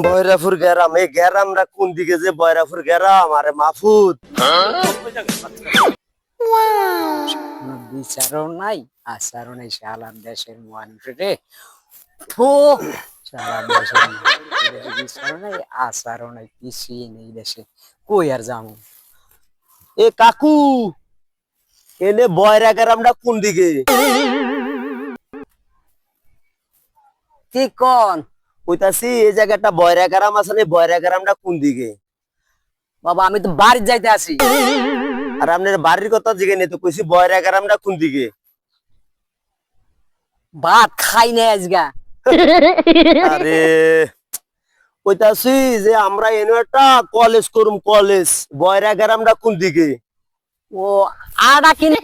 বয়রাপুর গ্রাম, এই গ্রামটা কোন দিকে যে বয়রাপুর গ্রাম? আরে মাহফুজ, বিচারও নাই আচারও নাই, শালার দেশের মানুষ রে। থু, শালার দেশের মানুষ, বিচারও নাই আচারও নাই, কিছুই নেই দেশে, কই আর যাবো? এ কাকু, এনে বয়রা গ্রামটা কোন দিকে? কি কন কইতাছি এই জায়গাটা বয়রা গ্রাম আছে না, বয়রা গ্রামটা কোন দিকে? বাবা? আমি তো বাড়ি যাইতে আছি। আর আপনার বাড়ির কথা জিগে নেই তো, কইছি বয়রা গ্রামটা কোন দিকে? ভাত খাই নাই আজগা। আরে কইতাছি যে আমরা এনে একটা কলেজ করুম, কলেজ। বয়রা গ্রামটা কোন দিকে? ও আডা কিনে